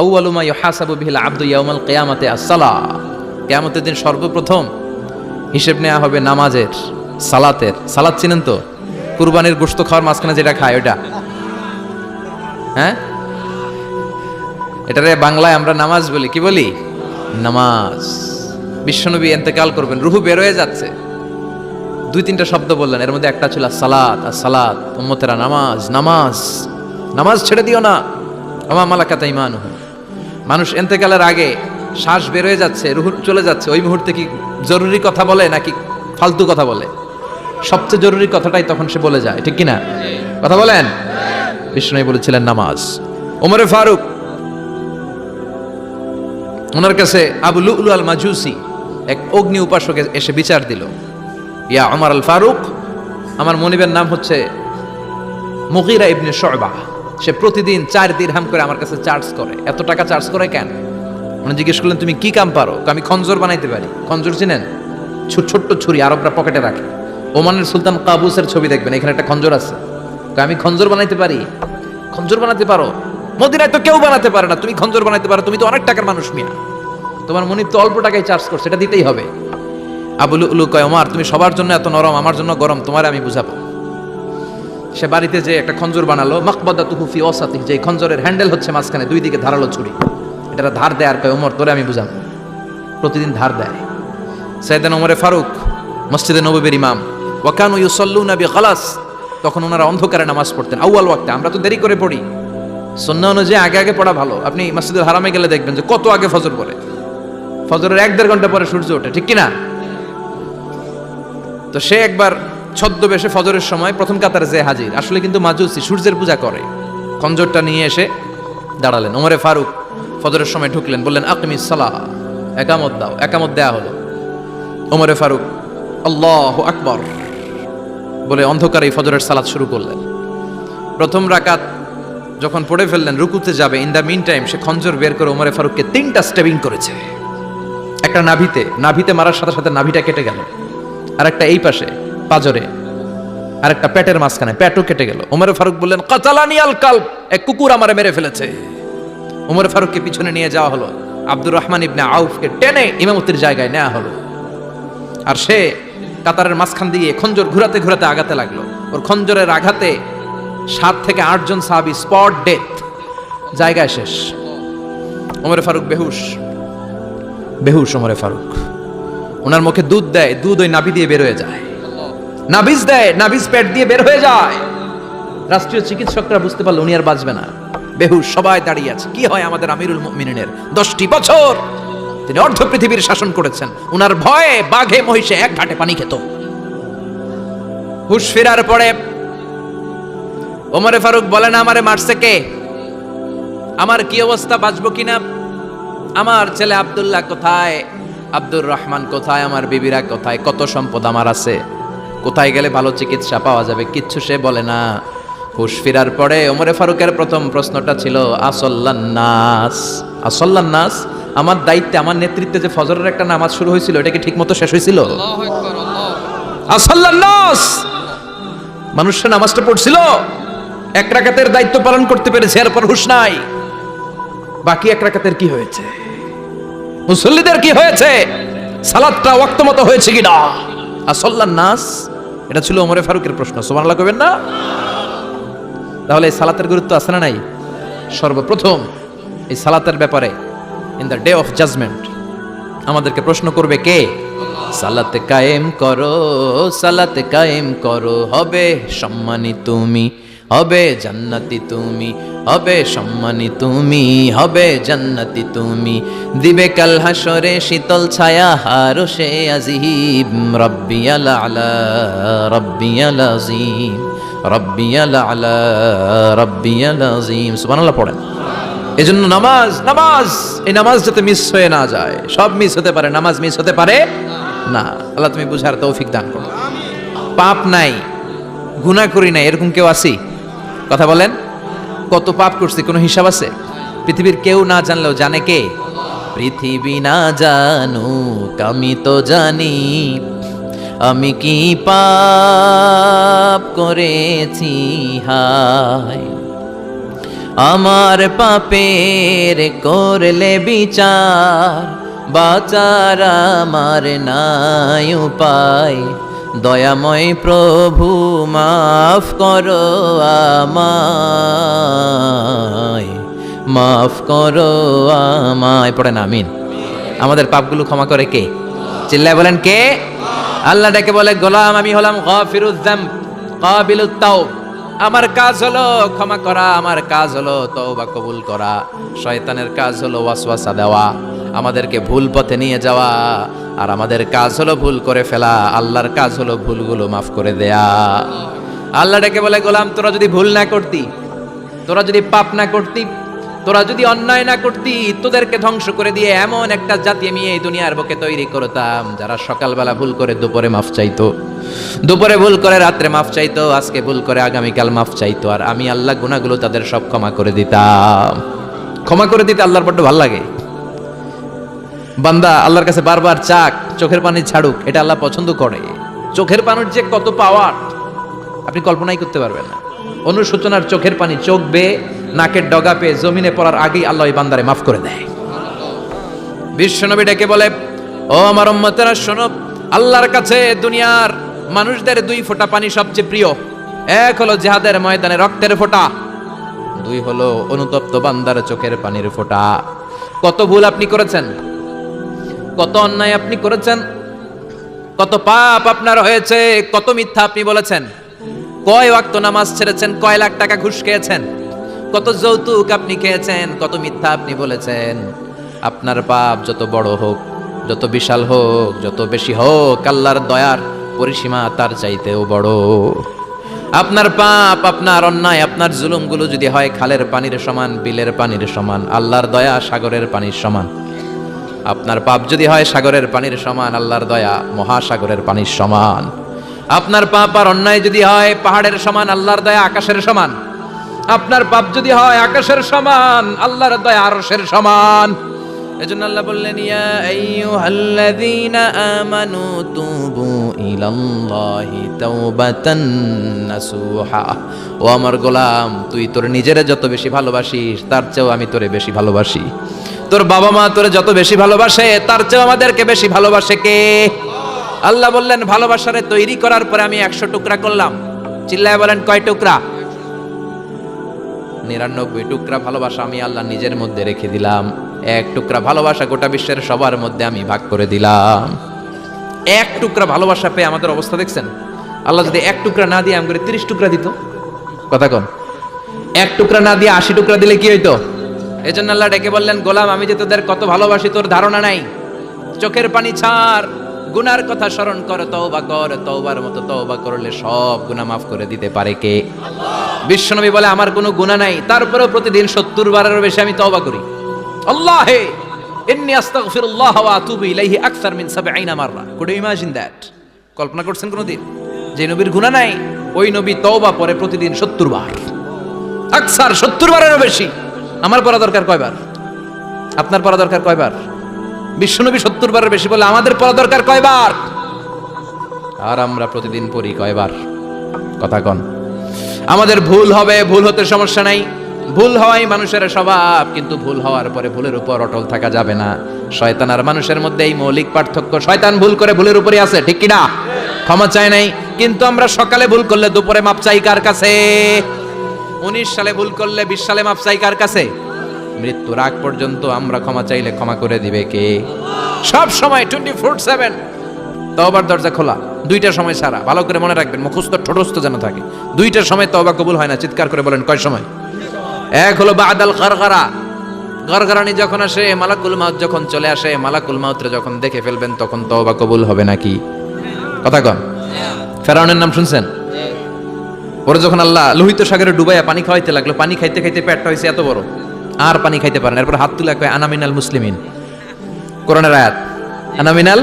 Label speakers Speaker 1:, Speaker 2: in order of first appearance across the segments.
Speaker 1: আউয়ালু মা ইউহাসাবু বিহিল আবদু ইয়াউমাল কিয়ামাতি আস-সালাহ। কিয়ামতের দিন সর্বপ্রথম হিসেব নেওয়া হবে নামাজের, সালাতের। সালাত চিনেন তো? কুরবানির গোশত খাওয়ার মাঝখানে যেটা খায় ওটা, হ্যাঁ, এটারে বাংলায় আমরা নামাজ বলি। কি বলি? নামাজ। বিশ্বনবী ইন্তেকাল করবেন, রুহু বের হয়ে যাচ্ছে, 2-3টা শব্দ বললেন, এর মধ্যে একটা ছিল সালাত। আর সালাত, উম্মতেরা নামাজ, নামাজ, নামাজ ছেড়ে দিও না। আমা মালাকাত ঈমানুহুম। মানুষ ইন্তেকালের আগে শ্বাস বের হয়ে যাচ্ছে, রুহু চলে যাচ্ছে, ওই মুহূর্তে কি জরুরি কথা বলে নাকি ফালতু কথা বলে? সবচেয়ে জরুরি কথাটাই তখন সে বলে যায়, ঠিক কিনা? কথা বলেন। বিষ্ণু বলেছিলেন নামাজ। ওমরে ফারুক, ওনার কাছে আবু লুলু আল মাজুসি, এক অগ্নি উপাসক, এসে বিচার দিল, ইয়া ওমর আল ফারুক, আমার মনিবের নাম হচ্ছে মুগীরা ইবনে শুবা, সে প্রতিদিন 4 দিরহাম করে আমার কাছে চার্জ করে। এত টাকা চার্জ করে কেন? উনি জিজ্ঞেস করলেন, তুমি কি কাম পারো? আমি খঞ্জর বানাইতে পারি। খঞ্জর চিনেন? ছোট্ট ছুরি, আরবরা পকেটে রাখে। ওমানের সুলতান কাবুসের ছবি দেখবেন, এখানে একটা খঞ্জর আছে। আমি খঞ্জর বানাইতে পারি। খঞ্জর বানাতে পারো? মদিনায় তো কেউ বানাতে পারে না, তুমি খঞ্জর বানাইতে পারো? তুমি তো অনেক টাকার মানুষ মিয়া, তোমার মনিব তো অল্প টাকায় চার্জ করছে, এটা দিতেই হবে। আবু লুলু কয়, ওমর তুমি সবার জন্য এত নরম, আমার জন্য গরম, তোমার আমি বুঝাবো। সে বাড়িতে যে একটা খঞ্জর বানালো, মাকবাদাতুহু ফি ওয়াসাতিহি, যে খঞ্জরের হ্যান্ডেল হচ্ছে মাঝখানে, 2 দিকে ধারালো ছুরি, এটা ধার দেয়। আর কয়, ওমর তোরে আমি বুঝাবো। প্রতিদিন ধার দেয়। সাইয়েদনা ওমরে ফারুক মসজিদে নববীর ইমাম, ওয়া কানু ইউসাল্লুনা বিগালাস, তখন ওনারা অন্ধকারে নামাজ পড়তেন আউয়াল ওয়াক্তে। আমরা তো দেরি করে পড়ি, সুন্নাহ অনুযায়ী আগে আগে পড়া ভালো। আপনি মসজিদুল হারামে গেলে দেখবেন যে কত আগে ফজর পড়ে, ফজরের 1-1.5 ঘন্টা পরে সূর্য ওঠে, ঠিক কিনা? তো সে একবার ছদ্মবেশে ফজরের সময় প্রথম কাতারে যে হাজির, আসলে কিন্তু মাজুসি, সূর্যের পূজা করে। খঞ্জরটা নিয়ে এসে দাঁড়ালেন। ওমরে ফারুক ফজরের সময় ঢুকলেন, বললেন আকিমিস সালাহ, একামত দাও। একামত দেয়া হলো। ওমরে ফারুক আল্লাহু আকবার বলে অন্ধকারে ফজরের সালাত শুরু করলেন। প্রথম রাকাত যখন পড়ে ফেললেন, রুকুতে যাবে, ইন দ্য মিন টাইম সে খঞ্জর বের করে ওমরে ফারুককে 3টা স্টেবিং করেছে। একটা নাভিতে মারার সাথে সাথে নাভিটা কেটে গেল, আর একটা এই পাশে পাজরে, আর একটা পেটের মাঝখানে, পেটও কেটে গেল। ওমরে ফারুক বললেন, কাতালানি আল কালব, এক কুকুর আমারে মেরে ফেলেছে। ওমরে ফারুককে পিছনে নিয়ে যাওয়া হলো। আব্দুর রহমান ইবনে আউফকে টেনে ইমামতির জায়গায় নেওয়া হলো। আর সে কাতারের মাঝখান দিয়ে খঞ্জর ঘুরাতে ঘুরাতে আগাতে লাগলো। ওর খঞ্জরের আঘাতে 7 থেকে 8 জন সাহাবী স্পট ডেথ, জায়গায় শেষ। ওমরে ফারুক বেহুশ। ওমরে ফারুক, ওনার মুখে দুধ দেয়, দুধ ওই নাভি দিয়ে বের হয়ে যায়। নাভিজ দেয়, নাভিজ পেট দিয়ে বের হয়ে যায়। রাষ্ট্রীয় চিকিৎসকরা বুঝতে পারলো উনি আর বাঁচবে না, বেহুশ। সবাই দাঁড়িয়ে আছে। কি হয় আমাদের আমিরুল মুমিনিনের? 10টি বছর তিনি অর্ধ পৃথিবীর শাসন করেছেন, উনার ভয়ে বাঘে মহিষে এক ঘাটে পানি খেত। হুশ ফেরার পরে ওমরে ফারুক বলেন, আমারে মারছে কে? আমার কি অবস্থা, বাঁচবো কিনা? আমার ছেলে আব্দুল্লাহ কোথায়? আব্দুর রহমান কোথায়? আমার বিবিরা কোথায়? কত সম্পদ আমার আছে, কোথায় গেলে ভালো চিকিৎসা পাওয়া যাবে? কিচ্ছু সে বলে না। হুশ ফেরার পরে ওমরে ফারুকের প্রথম প্রশ্নটা ছিল, আসল্লান নাস, আমার দায়িত্বে, আমার নেতৃত্বে যে ফজরের একটা নামাজ শুরু হয়েছিল, এটা কি ঠিক মতো শেষ হয়েছিল? আসল্লান নাস, মানুষের নামাজটা পড়ছিল, 1 রাকাতের দায়িত্ব পালন করতে পেরেছে, এরপর হুশ নাই। বাকি 1 রাকাতের কি হয়েছে? মুসল্লিদের কি হয়েছে? সালাতটা ওয়াক্ত মতো হয়েছে কিনা? আসল্লান নাস, এটা ছিল ওমরে ফারুকের প্রশ্ন। সুবহানাল্লাহ কইবেন না? তাহলে এই সালাতের গুরুত্ব আছে না নাই? সর্বপ্রথম এই সালাতের ব্যাপারে in the day of judgement আমাদেরকে প্রশ্ন করবে কে? সালাতে কায়েম করো, সালাতে কায়েম করো, হবে সম্মানী তুমি, হবে জান্নাতি তুমি, হবে সম্মানী তুমি, হবে জান্নাতি তুমি, দিবে কাল হাসরে শীতল ছায়া হারশে আজিম, রব্বিয়াল আলা রব্বিয়াল আযীম, রব্বিয়াল আলা রব্বিয়াল আযীম। সুবহানাল্লাহ পড়েন। এজন্য নামাজ, এই নামাজ যাতে মিস হয়ে না যায়। সব মিস হতে পারে, নামাজ মিস হতে পারে না। আল্লাহ তুমি বুঝার তৌফিক দান করো। পাপ নাই, গুনাহ করি নাই, এরকম কেউ আছি? কথা বলেন। কত পাপ করছি, কোনো হিসাব আছে? পৃথিবীর কেউ না জানলেও জানে কে? পৃথিবী না জানুক আমি তো জানি, আমি কি পাপ করেছি হায়।
Speaker 2: আমার পাপের করলে বিচার, বাঁচার আমার নাই উপায়। দয়াময় প্রভু মাফ করো আমায়, মাফ করো আমায়। পড়েন আমিন। আমাদের পাপগুলো ক্ষমা করে কে? চিল্লায় বলেন কে? আল্লাহ ডেকে বলে, গোলাম আমি হলাম গাফিরুয যামব কাবিলুত তাওব। আমার কাজ হলো ক্ষমা করা, আমার কাজ হলো তওবা কবুল করা। শয়তানের কাজ হলো ওয়াসওয়াসা দেওয়া, আমাদেরকে ভুল পথে নিয়ে যাওয়া। আর আমাদের কাজ হলো ভুল করে ফেলা, আল্লাহর কাজ হলো ভুলগুলো মাফ করে দেয়া। আল্লাহ ডেকে বলে, গোলাম তোরা যদি ভুল না করতি, তোরা যদি পাপ না করতি, তোরা যদি অন্যায় না করতি, তোদেরকে ধ্বংস করে দিয়ে এমন একটা জাতি আমি এই দুনিয়ার বুকে তৈরি করতাম যারা সকালবেলা ভুল করে দুপুরে মাফ চাইতো, দুপুরে ভুল করে রাত্রে মাফ চাইতো, আজকে ভুল করে আগামীকাল মাফ চাইতো। আর আমি আল্লাহ গুনাহগুলো তাদের সব ক্ষমা করে দিতাম। ক্ষমা করে দিতে আল্লাহর বড্ড ভালো লাগে। বান্দা আল্লাহর কাছে বারবার চাক, চোখের পানি ছাড়ুক, এটা আল্লাহ পছন্দ করে। চোখের পানির যে কত পাওয়ার আপনি কল্পনাই করতে পারবেন না। অনুশোচনার চোখের পানি চোখ বেয়ে নাকের ডগা পেয়ে জমিনে পড়ার আগেই আল্লাহ এই বান্দারে মাফ করে দেয়। বিশ্বনবী ডেকে বলে, ও আমার উম্মতেরা শোনো, আল্লাহর কাছে দুনিয়ার মানুষদের দুই ফোঁটা পানি সবচেয়ে প্রিয়। এক হলো জিহাদের ময়দানে রক্তের ফোঁটা, দুই হলো অনুতপ্ত বান্দার চোখের পানির ফোঁটা। কত ভুল আপনি করেছেন, কত অন্যায় আপনি করেছেন, কত পাপ আপনার হয়েছে, কত মিথ্যা আপনি বলেছেন, কয় ওয়াক্ত নামাজ ছেড়েছেন, কয় লাখ টাকা ঘুষ খেয়েছেন, কত যৌতুক আপনি খেয়েছেন, কত মিথ্যা আপনি বলেছেন। আপনার পাপ যত বড় হোক, যত বিশাল হোক, যত বেশি হোক, আল্লাহর দয়ার পরিসীমা তার চাইতেও বড়। আপনার পাপ, আপনার অন্যায়, আপনার জুলুমগুলো যদি হয় খালের পানির সমান, বিলের পানির সমান, আল্লাহর দয়া সাগরের পানির সমান। আপনার পাপ যদি হয় সাগরের পানির সমান, আল্লাহর দয়া মহাসাগরের পানির সমান। আপনার পাপ আর অন্যায় যদি হয় পাহাড়ের সমান, আল্লাহর দয়া আকাশের সমান। আপনার পাপ যদি হয় আকাশের সমান, আল্লাহর দয়া আরশের সমান। এজন্য আল্লাহ বললেন, ইয়া আইয়ুহাল্লাযীনা আমানু তুবু ইলাল্লাহি তাওবাতান নাসুহা। ও আমার গোলাম, তুই তোর নিজেরে যত বেশি ভালোবাসিস তার চেয়েও আমি তোরে বেশি ভালোবাসি। তোর বাবা মা তোরে যত বেশি ভালোবাসে তার চেয়েও আমাদেরকে বেশি ভালোবাসে কে? আল্লাহ বললেন, ভালোবাসারে তৈরি করার পরে আমি 100 টুকরা করলাম। চিল্লায় বলেন কয় টুকরা? 99 টুকরা ভালোবাসা আমি আল্লাহ নিজের মধ্যে রেখে দিলাম। 1 টুকরা ভালোবাসা গোটা বিশ্বের সবার মধ্যে আমি ভাগ করে দিলাম। 1 টুকরা ভালোবাসা পেয়ে আমাদের অবস্থা দেখছেন? আল্লাহ যদি 1 টুকরা না দিয়ে আমাকে 30 টুকরা দিত, কথা কোন? 1 টুকরা না দিয়ে 80 টুকরা দিলে কি হইতো? এজন্য আল্লাহ ডেকে বললেন, গোলাম আমি যে তোদের কত ভালোবাসি তোর ধারণা নাই। চোখের পানি ছাড়, গুনার কথা স্মরণ কর, তওবা কর। তওবার মতো তওবা করলে সব গুনাহ মাফ করে দিতে পারে কে? আল্লাহ। বিশ্বনবী বলে, আমার কোনো গুনাহ নাই, তারপরেও প্রতিদিন 70 বারেরও বেশি আমি তওবা করি। আল্লাহে ইন্নী আস্তাগফিরুল্লাহ ওয়া আতুবু ইলাইহি আকসার মিন 70 মাররা। Could you imagine that? কল্পনা করছেন কোনদিন যে নবীর গুনাহ নাই, ওই নবী তওবা পড়ে প্রতিদিন 70 বার, আকসার 70 বারেরও বেশি। আমার পড়া দরকার কয়বার? আপনার পড়া দরকার কয়বার? বিশ্বনবী 70 বারের বেশি বলে আমাদের পড়া দরকার কয়বার? আর আমরা প্রতিদিন পড়ি কয়বার? কথা কন। আমাদের ভুল হবে, ভুল হতে সমস্যা নাই, ভুল হওয়াই মানুষের স্বভাব, কিন্তু ভুল হওয়ার পরে ভুলের উপর অটল থাকা যাবে না। শয়তান আর মানুষের মধ্যে এই মৌলিক পার্থক্য। শয়তান ভুল করে ভুলের উপরই আছে, ঠিক কি না? ক্ষমা চায় নাই, কিন্তু আমরা সকালে ভুল করলে দুপুরে মাপ চাই কার কাছে? 19 সালে ভুল করলে 20 সালে মাপ চাই কার কাছে? মৃত্যুর আগ পর্যন্ত আমরা ক্ষমা চাইলে ক্ষমা করে দিবে কে? সব সময় 24/7 তওবার দরজা খোলা, 2টা সময় ছাড়া। ভালো করে মনে রাখবেন, মুখস্থ ঠোঁটস্থ যেন থাকে। 2টার সময় তওবা কবুল হয় না। চিৎকার করে বলেন কয় সময়? এক হলো বাদাল গারগারা, গারগারানি যখন আসে, মালাকুল মাউত যখন চলে আসে, মালাকুল মাউতরে যখন দেখে ফেলবেন তখন তওবা কবুল হবে নাকি? কথা কন। ফেরাউনের নাম শুনছেন? ওরে যখন আল্লাহ লোহিত সাগরে ডুবাইয়া পানি খাওয়াইতে লাগলো, পানি খাইতে খাইতে পেটটা হয়েছে এত বড়, আর পানি খাইতে পারেন। এরপর হাত তুলে কয় আনামিনাল মুসলিমিন। কোরআনের আয়াত, আনামিনাল।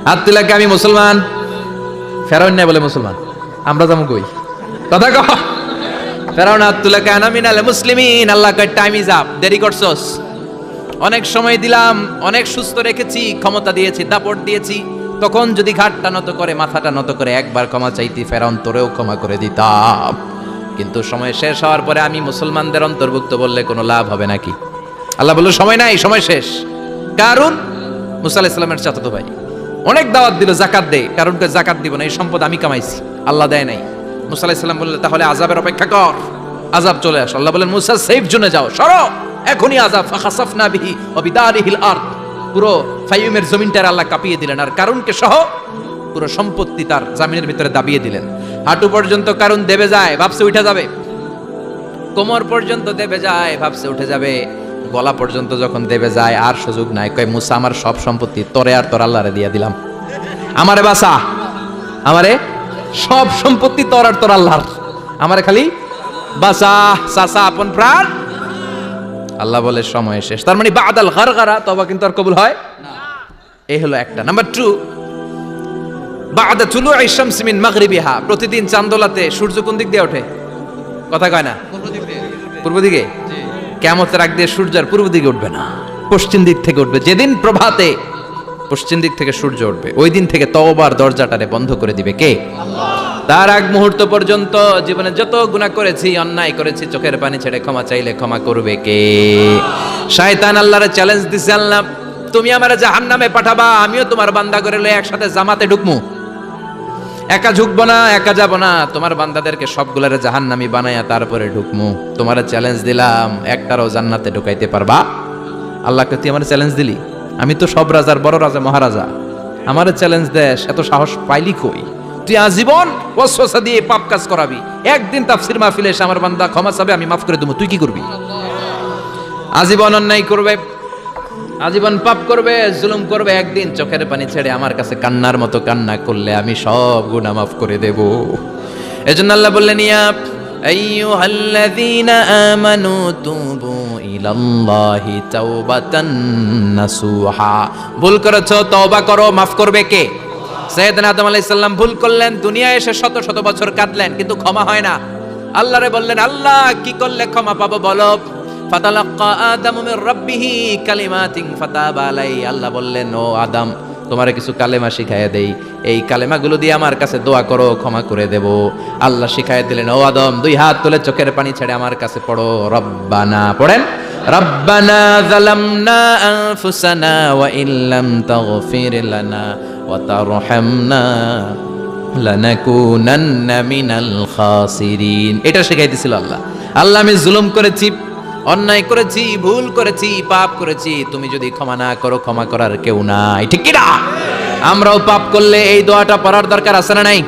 Speaker 2: হাত তুলে আমি মুসলমান। ফেরাউন নাই বলে মুসলমান, আমরা যাবো কই? কথা কহ। ফেরাউন হাত তুলে কয় আনামিনাল মুসলিমিন। আল্লাহ কয় টাইম ইজ আপ, দেরি করছস। অনেক সময় দিলাম, অনেক সুস্থ রেখেছি, ক্ষমতা দিয়েছি, দাপট দিয়েছি, তখন যদি ঘাটটা নত করে, মাথাটা নত করে একবার ক্ষমা চাইতি, ফেরাউন তোরেও ক্ষমা করে দিতাম। কিন্তু সময় শেষ হওয়ার পরে আমি মুসলমানদের অন্তর্ভুক্ত বললে কোনো লাভ হবে নাকি? আল্লাহ বলল সময় নাই, সময় শেষ। কারণ মুসা আলাইহিস সালামের চাচাতো ভাই অনেক দাওয়াত দিল জাকাত দে, কারণকে জাকাত দিব না, এই সম্পদ আমি কামাইছি, আল্লাহ দেয় নাই। মুসা আলাইহিস সালাম বললেন তাহলে আযাবের অপেক্ষা কর, আযাব চলে আস। আল্লাহ বলেন মুসা সেফ জোনে যাও, সরো, এখনই আযাব। ফাখাসাফনা বিহি ওয়া বিদারিহিল আরদ, পুরো ফাইয়ুমের জমিনটার আল্লাহ কাঁপিয়ে দিলেন, আর কারণকে সহ পুরো সম্পত্তি তার জামিনের ভিতরে দাবিয়ে দিলেন। হাঁটু পর্যন্ত কারণ দেবে যায়, ভাবছে উঠে যাবে, কোমর পর্যন্ত দেবে যায়, ভাবছে উঠে যাবে, গলা পর্যন্ত যখন দেবে যায় আর সুযোগ নাই। কয় মুসা আমার সব সম্পত্তি তোরে আর তোর আল্লাহরে দিয়ে দিলাম, আমারে বাসা, আমারে সব সম্পত্তি তোর আর তোর আল্লাহর, আমারে খালি বাসা, চাচা আপন প্রাণ। আল্লাহ বলে সময় শেষ। তার মানে বাদাল গারগারা তওবা কিন্তু আর কবুল হয় না। এই হলো একটা। নাম্বার 2, বাদা তুলুই শামসি মিন মাগরিবিহা, প্রতিদিন চাঁদোলাতে সূর্য কোন দিক দিয়ে ওঠে? কথা কয় না, পূর্ব দিকে। কিয়ামতের আগ দিয়ে সূর্য আর পূর্ব দিকে উঠবে না, পশ্চিম দিক থেকে উঠবে। যেদিন প্রভাতে পশ্চিম দিক থেকে সূর্য উঠবে, ওই দিন থেকে তওবার দরজাটারে বন্ধ করে দিবে কে? আল্লাহ। তার আগ মুহূর্ত পর্যন্ত জীবনে যত গুনাহ করেছি, অন্যায় করেছি, চোখের পানি ছেড়ে ক্ষমা চাইলে ক্ষমা করবে কে? শয়তান আল্লাহরে চ্যালেঞ্জ দিছে, আল্লাহ তুমি আমারে জাহান্নামে পাঠাবা, আমিও তোমার বান্দা করে লয়ে একসাথে জামাতে ঢুকমু, একা ঝুঁকবো না, একা যাব না, তোমার বান্দাদেরকে সবগুলোরে জাহান্নামী বানায়া তারপরে ঢুকমু। তোমার চ্যালেঞ্জ দিলাম, একটারও জান্নাতে ঢুকাইতে পারবা? আল্লাহকে তুই আমার চ্যালেঞ্জ দিলি, আমি তো সব রাজার বড় রাজা মহারাজা, আমার চ্যালেঞ্জ দেশ, এত সাহস পাইলি কই? তুই আজীবন ওয়াসওয়াসা দিয়ে পাপ কাজ করাবি, একদিন তাফসীর মাহফিলে এসে আমার বান্দা ক্ষমা চাবে, আমি মাফ করে দেবো, তুই কি করবি? আজীবন অন্যায় করবে, আজীবন পাপ করবে, জুলুম করবে, একদিন চোখের পানি ছেড়ে আমার কাছে কান্নার মতো কান্না করলে আমি সব গুনাহ মাফ করে দেব। এজন্য আল্লাহ বললেন ইয়া আইয়ুহাল্লাযীনা আমানু তুবু ইলাল্লাহি তাওবাতান নাসুহা, ভুল করেছো তওবা করো, মাফ করবে কে? সাইয়েদনা আদম আলাইহিস সালাম ভুল করলেন, দুনিয়ায় এসে শত শত বছর কাঁদলেন, কিন্তু ক্ষমা হয় না। আল্লাহরে বললেন আল্লাহ কি করলে ক্ষমা পাবো বলো? ফাতালাক্কা আদামু মির রাব্বিহি কালিমাতিন ফাতাবা আলাইহি, আল্লাহ বললেন ও আদম তোমারে কিছু কালেমা শিখাইয়া দেই, এই কালেমাগুলো দিয়ে আমার কাছে দোয়া করো, ক্ষমা করে দেব। আল্লাহ শিখাইয়া দিলেন ও আদম দুই হাত তুলে চোখের পানি ছেড়ে আমার কাছে পড়ো, রব্বানা, পড়েন রব্বানা যালামনা আনফুসানা ওয়া ইল্লাম তাগফির লানা ওয়া তারহামনা লানাকুনান্না মিনাল খাসিরিন। এটা শিখাই দিছিল আল্লাহ। আল্লাহ আমি জুলুম করেছি, অন্যায় করেছি, ভুল করেছি, পাপ করেছি, তুমি যদি ক্ষমা না করো ক্ষমা করার কেউ নাই, ঠিক কি না? আমরাও পাপ করলে এই দোয়াটা পড়ার দরকার আছে না নাই?